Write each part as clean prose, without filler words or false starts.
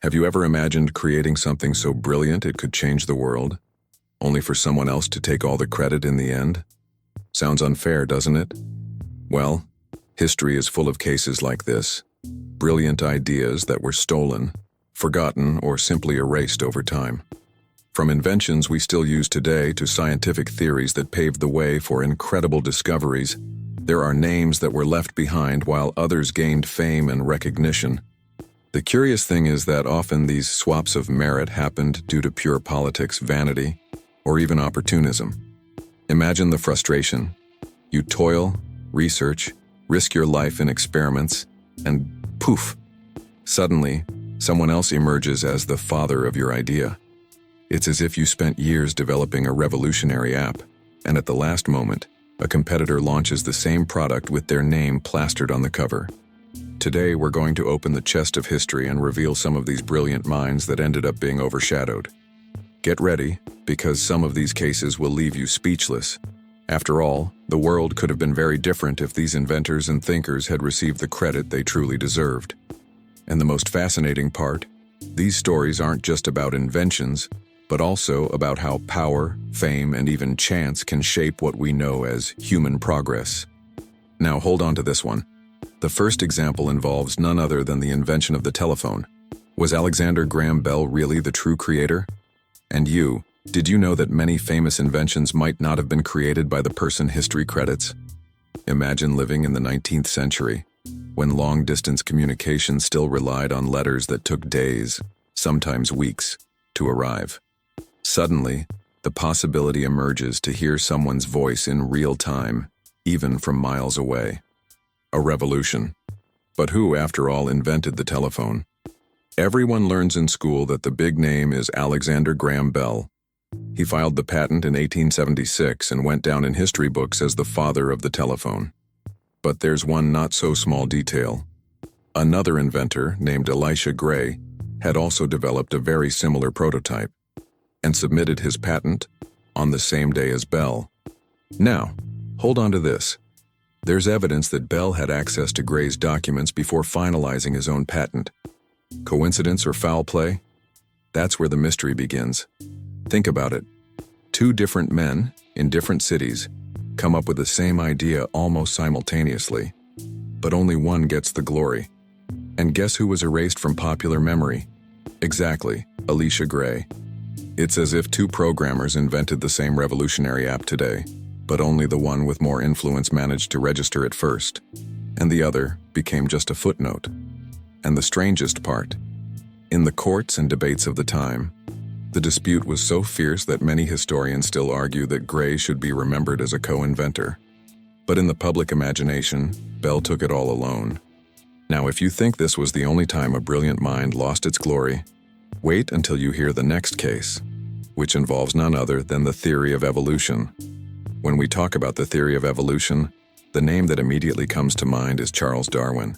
Have you ever imagined creating something so brilliant it could change the world, only for someone else to take all the credit in the end? Sounds unfair, doesn't it? Well, history is full of cases like this. Brilliant ideas that were stolen, forgotten, or simply erased over time. From inventions we still use today to scientific theories that paved the way for incredible discoveries, there are names that were left behind while others gained fame and recognition. The curious thing is that often these swaps of merit happened due to pure politics, vanity, or even opportunism. Imagine the frustration. You toil, research, risk your life in experiments, and poof! Suddenly, someone else emerges as the father of your idea. It's as if you spent years developing a revolutionary app, and at the last moment, a competitor launches the same product with their name plastered on the cover. Today, we're going to open the chest of history and reveal some of these brilliant minds that ended up being overshadowed. Get ready, because some of these cases will leave you speechless. After all, the world could have been very different if these inventors and thinkers had received the credit they truly deserved. And the most fascinating part, these stories aren't just about inventions, but also about how power, fame, and even chance can shape what we know as human progress. Now hold on to this one. The first example involves none other than the invention of the telephone. Was Alexander Graham Bell really the true creator? And did you know that many famous inventions might not have been created by the person history credits? Imagine living in the 19th century, when long-distance communication still relied on letters that took days, sometimes weeks, to arrive. Suddenly, the possibility emerges to hear someone's voice in real time, even from miles away. A revolution. But who, after all, invented the telephone? Everyone learns in school that the big name is Alexander Graham Bell. He filed the patent in 1876 and went down in history books as the father of the telephone. But there's one not-so-small detail. Another inventor, named Elisha Gray, had also developed a very similar prototype and submitted his patent on the same day as Bell. Now, hold on to this. There's evidence that Bell had access to Gray's documents before finalizing his own patent. Coincidence or foul play? That's where the mystery begins. Think about it. Two different men, in different cities, come up with the same idea almost simultaneously, but only one gets the glory. And guess who was erased from popular memory? Exactly, Elisha Gray. It's as if two programmers invented the same revolutionary app today, but only the one with more influence managed to register it first, and the other became just a footnote. And the strangest part, in the courts and debates of the time, the dispute was so fierce that many historians still argue that Gray should be remembered as a co-inventor. But in the public imagination, Bell took it all alone. Now, if you think this was the only time a brilliant mind lost its glory, wait until you hear the next case, which involves none other than the theory of evolution. When we talk about the theory of evolution, the name that immediately comes to mind is Charles Darwin.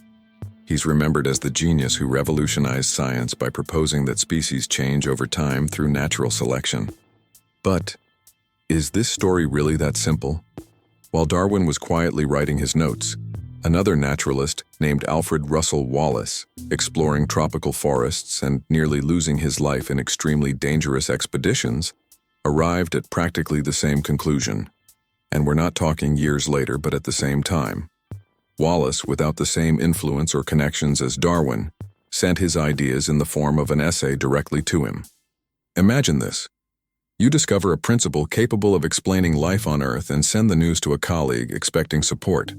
He's remembered as the genius who revolutionized science by proposing that species change over time through natural selection. But, is this story really that simple? While Darwin was quietly writing his notes, another naturalist named Alfred Russel Wallace, exploring tropical forests and nearly losing his life in extremely dangerous expeditions, arrived at practically the same conclusion. And we're not talking years later, but at the same time. Wallace, without the same influence or connections as Darwin, sent his ideas in the form of an essay directly to him. Imagine this. You discover a principle capable of explaining life on Earth and send the news to a colleague expecting support.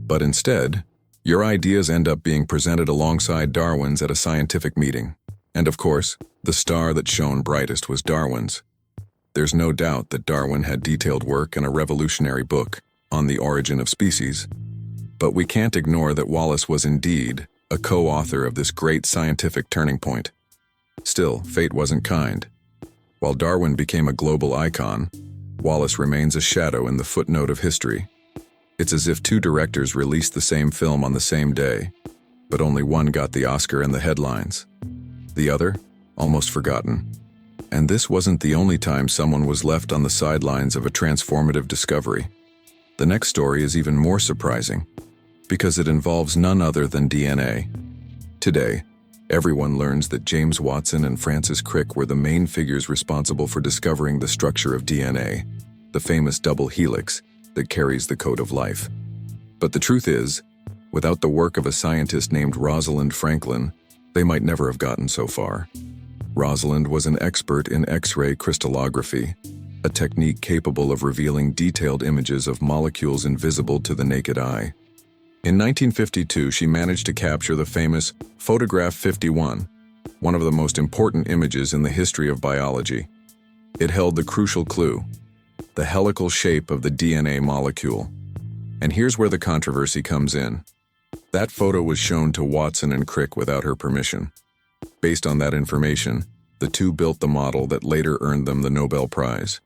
But instead, your ideas end up being presented alongside Darwin's at a scientific meeting. And of course, the star that shone brightest was Darwin's. There's no doubt that Darwin had detailed work and a revolutionary book on the origin of species. But we can't ignore that Wallace was indeed a co-author of this great scientific turning point. Still, fate wasn't kind. While Darwin became a global icon, Wallace remains a shadow in the footnote of history. It's as if two directors released the same film on the same day, but only one got the Oscar and the headlines. The other, almost forgotten. And this wasn't the only time someone was left on the sidelines of a transformative discovery. The next story is even more surprising, because it involves none other than DNA. Today, everyone learns that James Watson and Francis Crick were the main figures responsible for discovering the structure of DNA, the famous double helix that carries the code of life. But the truth is, without the work of a scientist named Rosalind Franklin, they might never have gotten so far. Rosalind was an expert in X-ray crystallography, a technique capable of revealing detailed images of molecules invisible to the naked eye. In 1952, she managed to capture the famous photograph 51, one of the most important images in the history of biology. It held the crucial clue, the helical shape of the DNA molecule. And here's where the controversy comes in. That photo was shown to Watson and Crick without her permission. Based on that information, the two built the model that later earned them the Nobel Prize.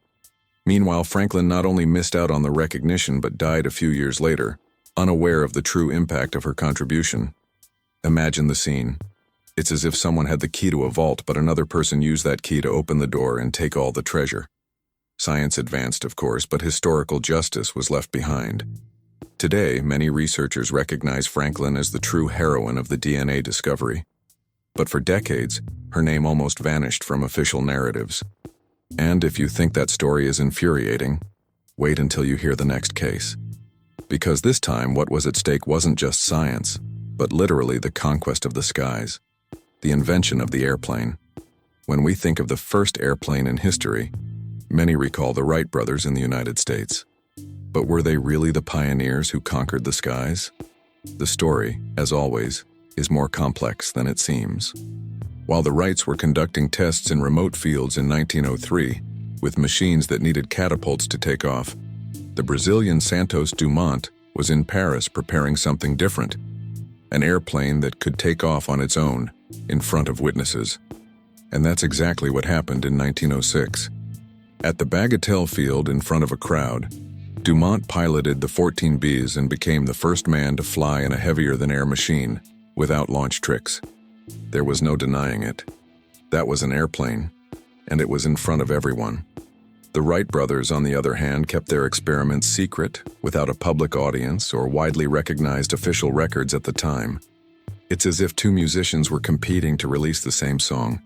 Meanwhile, Franklin not only missed out on the recognition but died a few years later, unaware of the true impact of her contribution. Imagine the scene. It's as if someone had the key to a vault, but another person used that key to open the door and take all the treasure. Science advanced, of course, but historical justice was left behind. Today, many researchers recognize Franklin as the true heroine of the DNA discovery. But for decades, her name almost vanished from official narratives. And if you think that story is infuriating, wait until you hear the next case. Because this time, what was at stake wasn't just science, but literally the conquest of the skies, the invention of the airplane. When we think of the first airplane in history, many recall the Wright brothers in the United States. But were they really the pioneers who conquered the skies? The story, as always, is more complex than it seems. While the Wrights were conducting tests in remote fields in 1903, with machines that needed catapults to take off, the Brazilian Santos Dumont was in Paris preparing something different, an airplane that could take off on its own, in front of witnesses. And that's exactly what happened in 1906. At the Bagatelle field in front of a crowd, Dumont piloted the 14Bs and became the first man to fly in a heavier-than-air machine, without launch tricks. There was no denying it. That was an airplane, and it was in front of everyone. The Wright brothers, on the other hand, kept their experiments secret, without a public audience or widely recognized official records at the time. It's as if two musicians were competing to release the same song,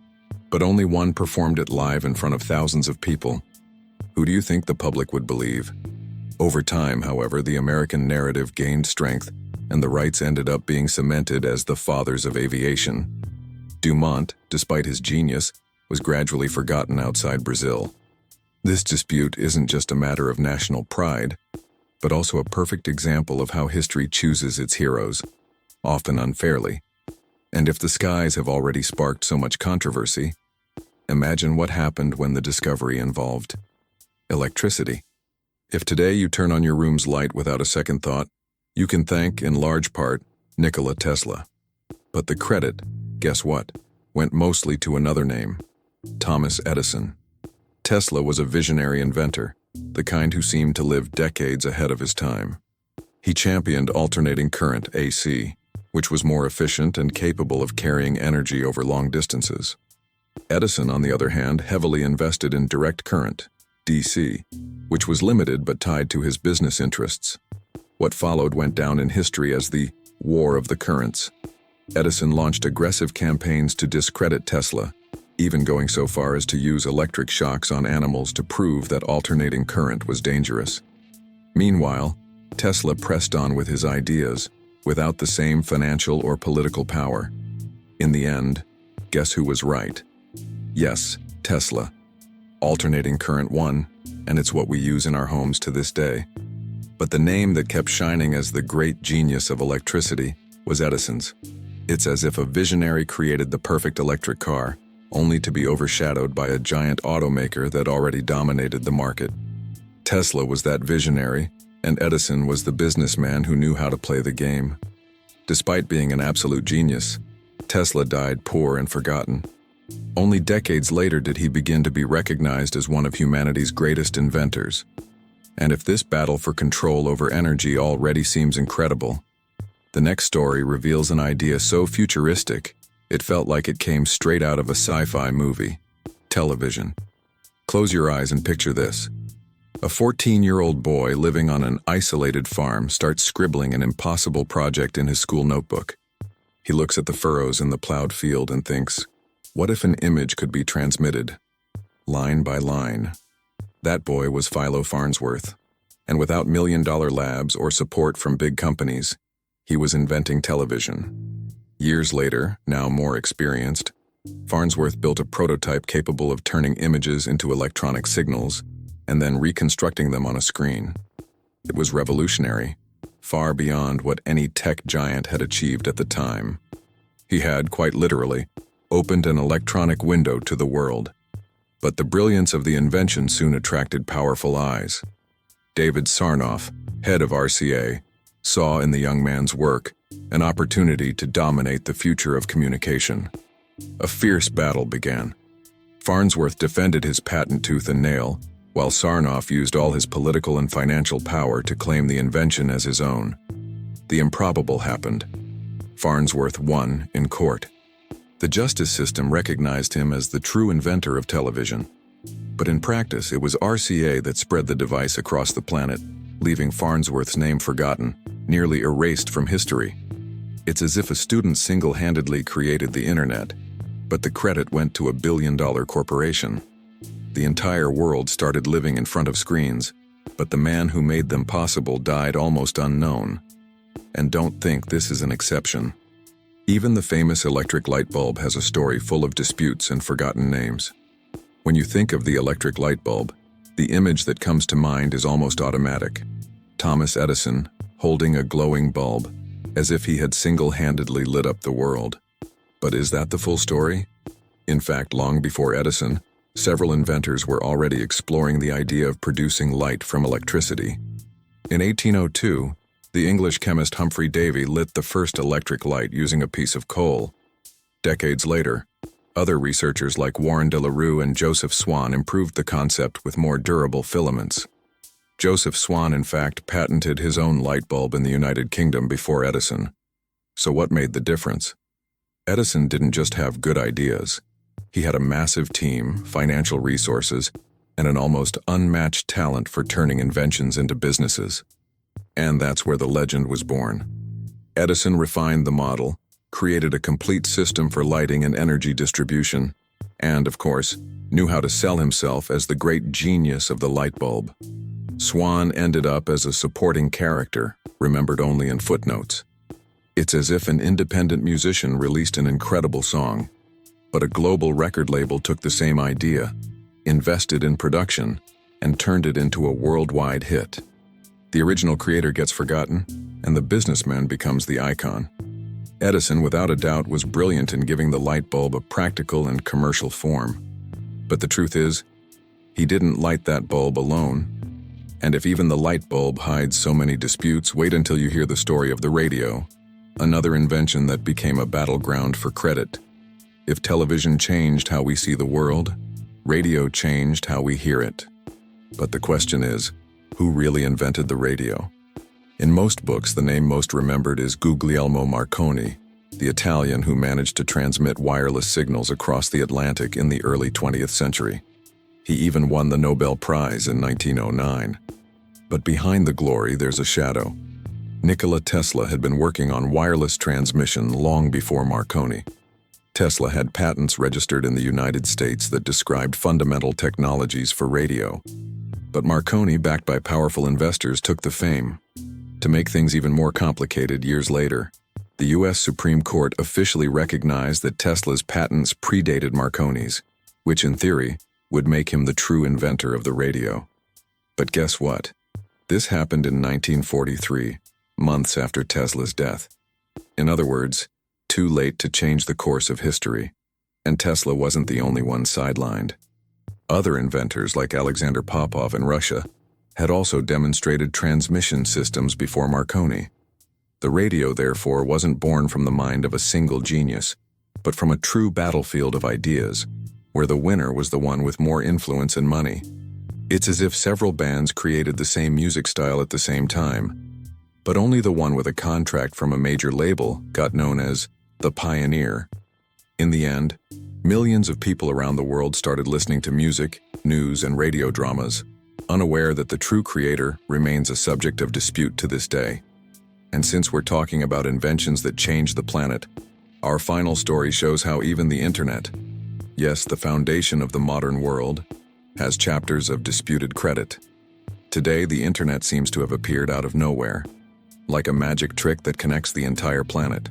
but only one performed it live in front of thousands of people. Who do you think the public would believe? Over time, however, the American narrative gained strength, and the Wrights ended up being cemented as the fathers of aviation. Dumont, despite his genius, was gradually forgotten outside Brazil. This dispute isn't just a matter of national pride, but also a perfect example of how history chooses its heroes, often unfairly. And if the skies have already sparked so much controversy, imagine what happened when the discovery involved electricity. If today you turn on your room's light without a second thought, you can thank, in large part, Nikola Tesla. But the credit, guess what, went mostly to another name, Thomas Edison. Tesla was a visionary inventor, the kind who seemed to live decades ahead of his time. He championed alternating current, AC, which was more efficient and capable of carrying energy over long distances. Edison, on the other hand, heavily invested in direct current, DC, which was limited but tied to his business interests. What followed went down in history as the War of the Currents. Edison launched aggressive campaigns to discredit Tesla, even going so far as to use electric shocks on animals to prove that alternating current was dangerous. Meanwhile, Tesla pressed on with his ideas, without the same financial or political power. In the end, guess who was right? Yes, Tesla. Alternating current won, and it's what we use in our homes to this day. But the name that kept shining as the great genius of electricity was Edison's. It's as if a visionary created the perfect electric car, only to be overshadowed by a giant automaker that already dominated the market. Tesla was that visionary, and Edison was the businessman who knew how to play the game. Despite being an absolute genius, Tesla died poor and forgotten. Only decades later did he begin to be recognized as one of humanity's greatest inventors. And if this battle for control over energy already seems incredible, the next story reveals an idea so futuristic, it felt like it came straight out of a sci-fi movie. Television. Close your eyes and picture this. A 14-year-old boy living on an isolated farm starts scribbling an impossible project in his school notebook. He looks at the furrows in the plowed field and thinks, what if an image could be transmitted, line by line? That boy was Philo Farnsworth, and without million-dollar labs or support from big companies, he was inventing television. Years later, now more experienced, Farnsworth built a prototype capable of turning images into electronic signals and then reconstructing them on a screen. It was revolutionary, far beyond what any tech giant had achieved at the time. He had, quite literally, opened an electronic window to the world. But the brilliance of the invention soon attracted powerful eyes. David Sarnoff, head of RCA, saw in the young man's work an opportunity to dominate the future of communication. A fierce battle began. Farnsworth defended his patent tooth and nail, while Sarnoff used all his political and financial power to claim the invention as his own. The improbable happened. Farnsworth won in court. The justice system recognized him as the true inventor of television. But in practice, it was RCA that spread the device across the planet, leaving Farnsworth's name forgotten, nearly erased from history. It's as if a student single-handedly created the internet, but the credit went to a billion-dollar corporation. The entire world started living in front of screens, but the man who made them possible died almost unknown. And don't think this is an exception. Even the famous electric light bulb has a story full of disputes and forgotten names. When you think of the electric light bulb, the image that comes to mind is almost automatic. Thomas Edison, holding a glowing bulb, as if he had single-handedly lit up the world. But is that the full story? In fact, long before Edison, several inventors were already exploring the idea of producing light from electricity. In 1802, the English chemist Humphrey Davy lit the first electric light using a piece of coal. Decades later, other researchers like Warren de la Rue and Joseph Swan improved the concept with more durable filaments. Joseph Swan, in fact, patented his own light bulb in the United Kingdom before Edison. So what made the difference? Edison didn't just have good ideas. He had a massive team, financial resources, and an almost unmatched talent for turning inventions into businesses. And that's where the legend was born. Edison refined the model, created a complete system for lighting and energy distribution, and, of course, knew how to sell himself as the great genius of the light bulb. Swan ended up as a supporting character, remembered only in footnotes. It's as if an independent musician released an incredible song, but a global record label took the same idea, invested in production, and turned it into a worldwide hit. The original creator gets forgotten, and the businessman becomes the icon. Edison, without a doubt, was brilliant in giving the light bulb a practical and commercial form. But the truth is, he didn't light that bulb alone. And if even the light bulb hides so many disputes, wait until you hear the story of the radio, another invention that became a battleground for credit. If television changed how we see the world, radio changed how we hear it. But the question is, who really invented the radio? In most books, the name most remembered is Guglielmo Marconi, the Italian who managed to transmit wireless signals across the Atlantic in the early 20th century. He even won the Nobel Prize in 1909. But behind the glory, there's a shadow. Nikola Tesla had been working on wireless transmission long before Marconi. Tesla had patents registered in the United States that described fundamental technologies for radio. But Marconi, backed by powerful investors, took the fame. To make things even more complicated, years later, the U.S. Supreme Court officially recognized that Tesla's patents predated Marconi's, which in theory would make him the true inventor of the radio. But guess what? This happened in 1943, months after Tesla's death. In other words, too late to change the course of history, and Tesla wasn't the only one sidelined. Other inventors like Alexander Popov in Russia had also demonstrated transmission systems before Marconi. The radio, therefore, wasn't born from the mind of a single genius, but from a true battlefield of ideas, where the winner was the one with more influence and money. It's as if several bands created the same music style at the same time, but only the one with a contract from a major label got known as the pioneer. In the end, millions of people around the world started listening to music, news, and radio dramas, unaware that the true creator remains a subject of dispute to this day. And since we're talking about inventions that changed the planet, Our final story shows how even the internet, yes, the foundation of the modern world, has chapters of disputed credit. Today, the internet seems to have appeared out of nowhere, like a magic trick that connects the entire planet.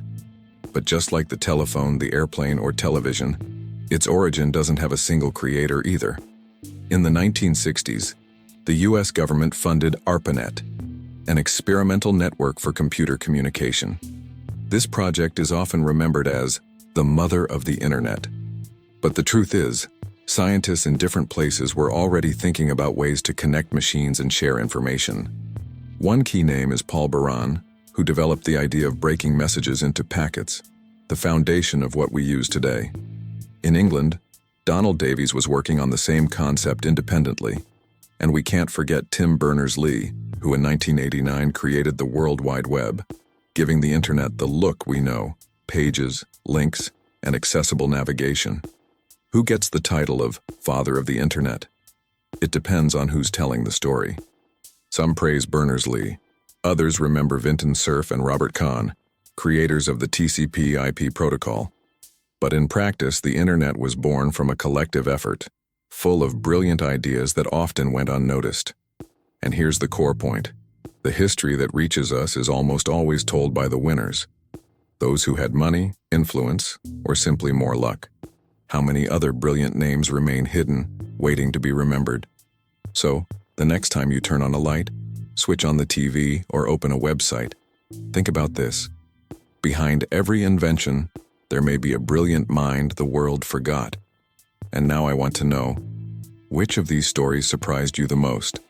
But just like the telephone, the airplane, or television, its origin doesn't have a single creator either. In the 1960s, the US government funded ARPANET, an experimental network for computer communication. This project is often remembered as the mother of the internet. But the truth is, scientists in different places were already thinking about ways to connect machines and share information. One key name is Paul Baran, who developed the idea of breaking messages into packets, the foundation of what we use today. In England, Donald Davies was working on the same concept independently. And we can't forget Tim Berners-Lee, who in 1989 created the World Wide Web, giving the internet the look we know: pages, links, and accessible navigation. Who gets the title of father of the internet? It depends on who's telling the story. Some praise Berners-Lee. Others remember Vinton Cerf and Robert Kahn, creators of the TCP/IP protocol. But in practice, the internet was born from a collective effort, full of brilliant ideas that often went unnoticed. And here's the core point. The history that reaches us is almost always told by the winners, those who had money, influence, or simply more luck. How many other brilliant names remain hidden, waiting to be remembered? So, the next time you turn on a light, switch on the TV, or open a website, think about this. Behind every invention, there may be a brilliant mind the world forgot. And now I want to know, which of these stories surprised you the most?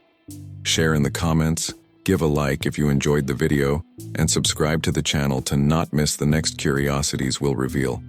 Share in the comments, give a like if you enjoyed the video, and subscribe to the channel to not miss the next curiosities we'll reveal.